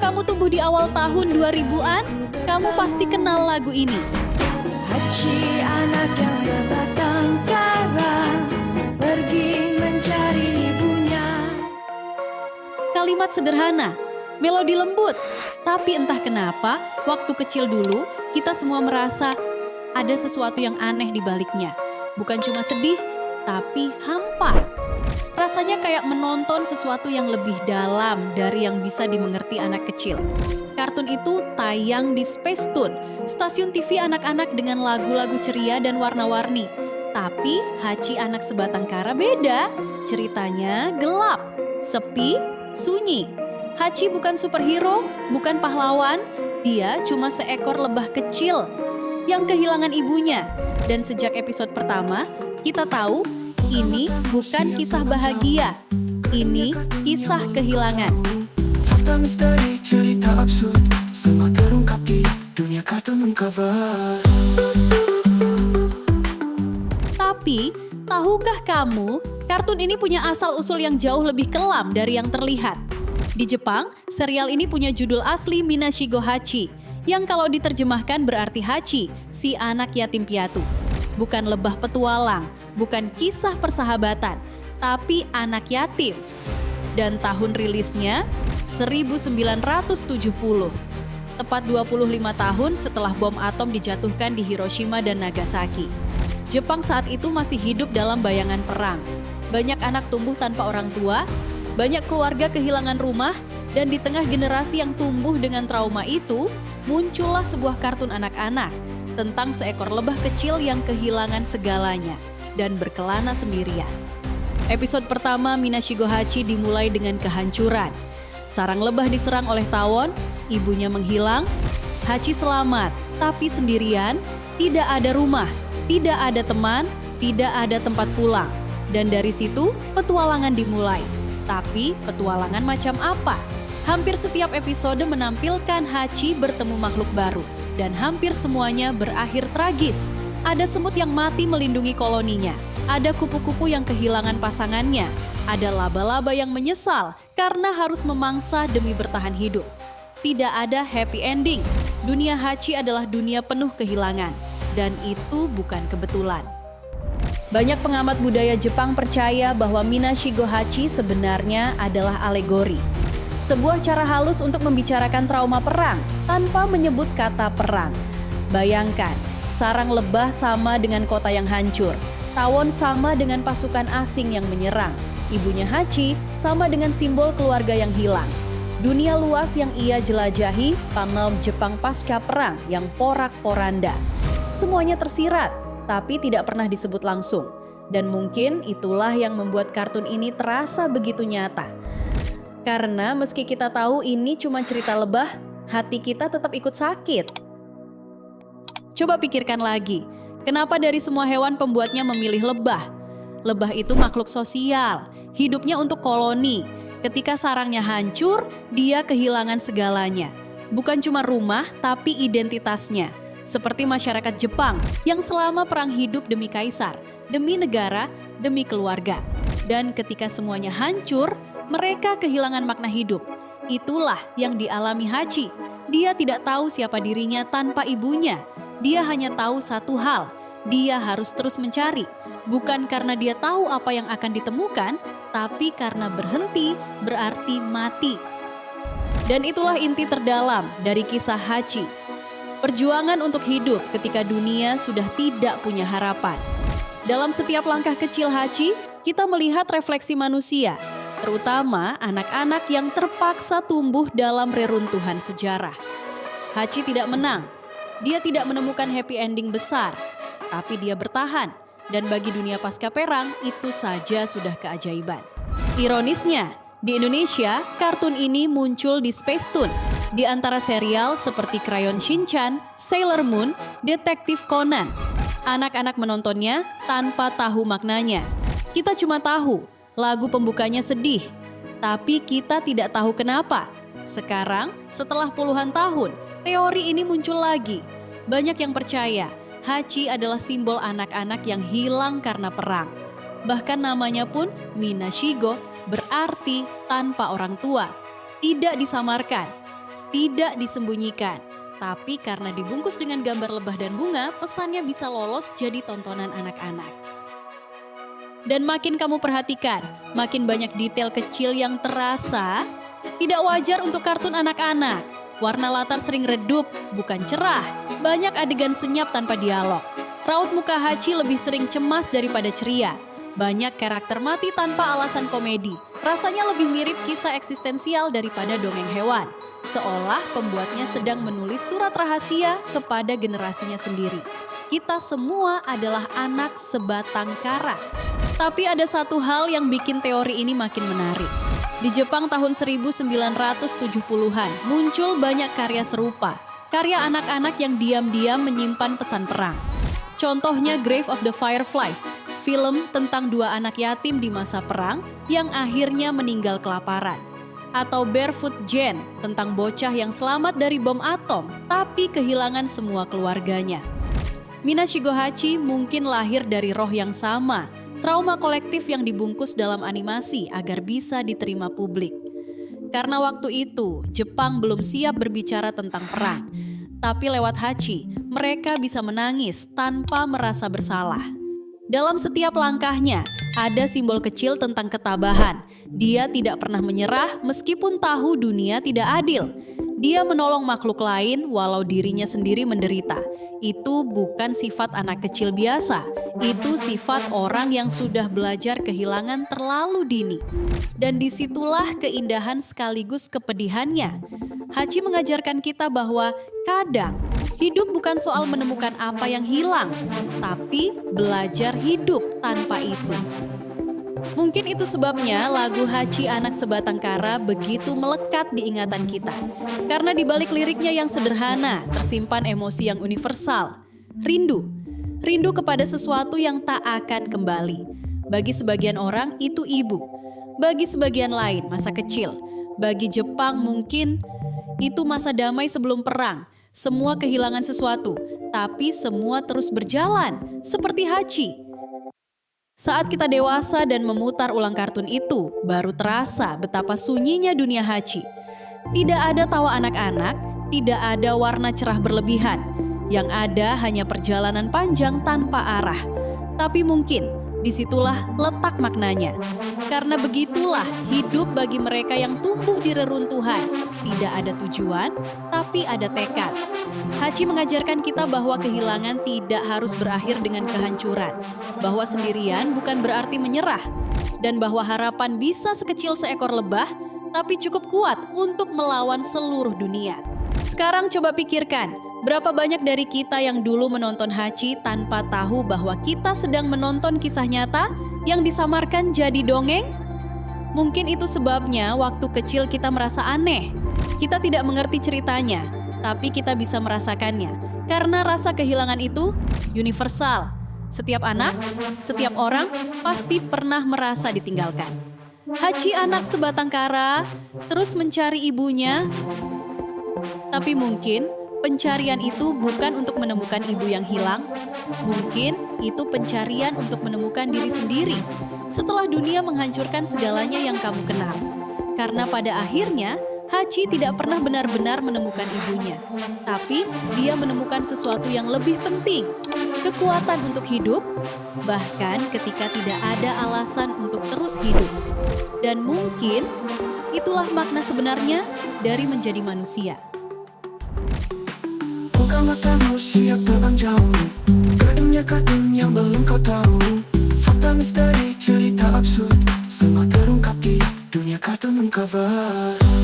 kamu tumbuh di awal tahun 2000-an, kamu pasti kenal lagu ini. Hachi anak yang sebatang kara, pergi mencari ibunya. Kalimat sederhana, melodi lembut. Tapi entah kenapa, waktu kecil dulu, kita semua merasa ada sesuatu yang aneh di baliknya. Bukan cuma sedih, tapi hampa. Rasanya kayak menonton sesuatu yang lebih dalam dari yang bisa dimengerti anak kecil. Kartun itu tayang di Space Tune, stasiun TV anak-anak dengan lagu-lagu ceria dan warna-warni. Tapi Hachi anak sebatang kara beda. Ceritanya gelap, sepi, sunyi. Hachi bukan superhero, bukan pahlawan. Dia cuma seekor lebah kecil yang kehilangan ibunya. Dan sejak episode pertama, kita tahu ini bukan kisah bahagia. Ini kisah kehilangan. Fakta misteri, cerita absurd, semua terungkap di dunia kartun Uncover. Tapi, tahukah kamu, kartun ini punya asal-usul yang jauh lebih kelam dari yang terlihat. Di Jepang, serial ini punya judul asli Minashigo Hachi, yang kalau diterjemahkan berarti Hachi, si anak yatim piatu. Bukan lebah petualang, bukan kisah persahabatan, tapi anak yatim. Dan tahun rilisnya 1970, tepat 25 tahun setelah bom atom dijatuhkan di Hiroshima dan Nagasaki. Jepang saat itu masih hidup dalam bayangan perang. Banyak anak tumbuh tanpa orang tua, banyak keluarga kehilangan rumah, dan di tengah generasi yang tumbuh dengan trauma itu, muncullah sebuah kartun anak-anak tentang seekor lebah kecil yang kehilangan segalanya dan berkelana sendirian. Episode pertama Minashigo Hachi dimulai dengan kehancuran. Sarang lebah diserang oleh tawon, ibunya menghilang, Hachi selamat, tapi sendirian, tidak ada rumah, tidak ada teman, tidak ada tempat pulang. Dan dari situ petualangan dimulai. Tapi petualangan macam apa? Hampir setiap episode menampilkan Hachi bertemu makhluk baru. Dan hampir semuanya berakhir tragis. Ada semut yang mati melindungi koloninya. Ada kupu-kupu yang kehilangan pasangannya. Ada laba-laba yang menyesal karena harus memangsa demi bertahan hidup. Tidak ada happy ending. Dunia Hachi adalah dunia penuh kehilangan. Dan itu bukan kebetulan. Banyak pengamat budaya Jepang percaya bahwa Minashigo Hachi sebenarnya adalah alegori. Sebuah cara halus untuk membicarakan trauma perang tanpa menyebut kata perang. Bayangkan, sarang lebah sama dengan kota yang hancur. Tawon sama dengan pasukan asing yang menyerang. Ibunya Hachi sama dengan simbol keluarga yang hilang. Dunia luas yang ia jelajahi, panel Jepang pasca perang yang porak-poranda. Semuanya tersirat, tapi tidak pernah disebut langsung. Dan mungkin itulah yang membuat kartun ini terasa begitu nyata. Karena meski kita tahu ini cuma cerita lebah, hati kita tetap ikut sakit. Coba pikirkan lagi, kenapa dari semua hewan pembuatnya memilih lebah? Lebah itu makhluk sosial, hidupnya untuk koloni. Ketika sarangnya hancur, dia kehilangan segalanya. Bukan cuma rumah, tapi identitasnya. Seperti masyarakat Jepang yang selama perang hidup demi kaisar, demi negara, demi keluarga. Dan ketika semuanya hancur, mereka kehilangan makna hidup. Itulah yang dialami Hachi. Dia tidak tahu siapa dirinya tanpa ibunya. Dia hanya tahu satu hal, dia harus terus mencari. Bukan karena dia tahu apa yang akan ditemukan, tapi karena berhenti berarti mati. Dan itulah inti terdalam dari kisah Hachi. Perjuangan untuk hidup ketika dunia sudah tidak punya harapan. Dalam setiap langkah kecil Hachi, kita melihat refleksi manusia, terutama anak-anak yang terpaksa tumbuh dalam reruntuhan sejarah. Hachi tidak menang, dia tidak menemukan happy ending besar, tapi dia bertahan. Dan bagi dunia pasca perang, itu saja sudah keajaiban. Ironisnya, di Indonesia, kartun ini muncul di Space Tune. Di antara serial seperti Crayon Shinchan, Sailor Moon, Detektif Conan. Anak-anak menontonnya tanpa tahu maknanya. Kita cuma tahu, lagu pembukanya sedih. Tapi kita tidak tahu kenapa. Sekarang, setelah puluhan tahun, teori ini muncul lagi. Banyak yang percaya, Hachi adalah simbol anak-anak yang hilang karena perang. Bahkan namanya pun Minashigo berarti tanpa orang tua. Tidak disamarkan. tidak disembunyikan. Tapi karena dibungkus dengan gambar lebah dan bunga, pesannya bisa lolos jadi tontonan anak-anak. Dan makin kamu perhatikan, makin banyak detail kecil yang terasa tidak wajar untuk kartun anak-anak. Warna latar sering redup, bukan cerah. Banyak adegan senyap tanpa dialog. Raut muka Hachi lebih sering cemas daripada ceria. Banyak karakter mati tanpa alasan komedi. Rasanya lebih mirip kisah eksistensial daripada dongeng hewan. Seolah pembuatnya sedang menulis surat rahasia kepada generasinya sendiri. Kita semua adalah anak sebatang kara. Tapi ada satu hal yang bikin teori ini makin menarik. Di Jepang tahun 1970-an muncul banyak karya serupa. Karya anak-anak yang diam-diam menyimpan pesan perang. Contohnya Grave of the Fireflies, film tentang dua anak yatim di masa perang yang akhirnya meninggal kelaparan. Atau Barefoot Gen, tentang bocah yang selamat dari bom atom tapi kehilangan semua keluarganya. Mina Shigehachi mungkin lahir dari roh yang sama, trauma kolektif yang dibungkus dalam animasi agar bisa diterima publik. Karena waktu itu Jepang belum siap berbicara tentang perang, tapi lewat Hachi mereka bisa menangis tanpa merasa bersalah. Dalam setiap langkahnya, ada simbol kecil tentang ketabahan. Dia tidak pernah menyerah meskipun tahu dunia tidak adil. Dia menolong makhluk lain walau dirinya sendiri menderita. Itu bukan sifat anak kecil biasa. Itu sifat orang yang sudah belajar kehilangan terlalu dini. Dan disitulah keindahan sekaligus kepedihannya. Hachi mengajarkan kita bahwa kadang hidup bukan soal menemukan apa yang hilang, tapi belajar hidup tanpa itu. Mungkin itu sebabnya lagu Hachi Anak Sebatang Kara begitu melekat di ingatan kita. Karena di balik liriknya yang sederhana, tersimpan emosi yang universal. Rindu. Rindu kepada sesuatu yang tak akan kembali. Bagi sebagian orang itu ibu. Bagi sebagian lain masa kecil. Bagi Jepang mungkin itu masa damai sebelum perang. Semua kehilangan sesuatu, tapi semua terus berjalan, seperti Hachi. Saat kita dewasa dan memutar ulang kartun itu, baru terasa betapa sunyinya dunia Hachi. Tidak ada tawa anak-anak, tidak ada warna cerah berlebihan. Yang ada hanya perjalanan panjang tanpa arah. Tapi mungkin disitulah letak maknanya. Karena begitulah hidup bagi mereka yang tumbuh di reruntuhan. Tidak ada tujuan, tapi ada tekad. Hachi mengajarkan kita bahwa kehilangan tidak harus berakhir dengan kehancuran. Bahwa sendirian bukan berarti menyerah. Dan bahwa harapan bisa sekecil seekor lebah, tapi cukup kuat untuk melawan seluruh dunia. Sekarang coba pikirkan, berapa banyak dari kita yang dulu menonton Hachi tanpa tahu bahwa kita sedang menonton kisah nyata yang disamarkan jadi dongeng? Mungkin itu sebabnya waktu kecil kita merasa aneh. Kita tidak mengerti ceritanya, tapi kita bisa merasakannya. Karena rasa kehilangan itu universal. Setiap anak, setiap orang pasti pernah merasa ditinggalkan. Hachi Anak Sebatang Kara terus mencari ibunya, tapi mungkin pencarian itu bukan untuk menemukan ibu yang hilang. Mungkin itu pencarian untuk menemukan diri sendiri setelah dunia menghancurkan segalanya yang kamu kenal. Karena pada akhirnya, Hachi tidak pernah benar-benar menemukan ibunya. Tapi dia menemukan sesuatu yang lebih penting. Kekuatan untuk hidup, bahkan ketika tidak ada alasan untuk terus hidup. Dan mungkin itulah makna sebenarnya dari menjadi manusia. Buka matamu siap terbang jauh ke dunia kartun yang belum kau tahu. Fakta misteri cerita absurd semua terungkap di dunia kartun uncover.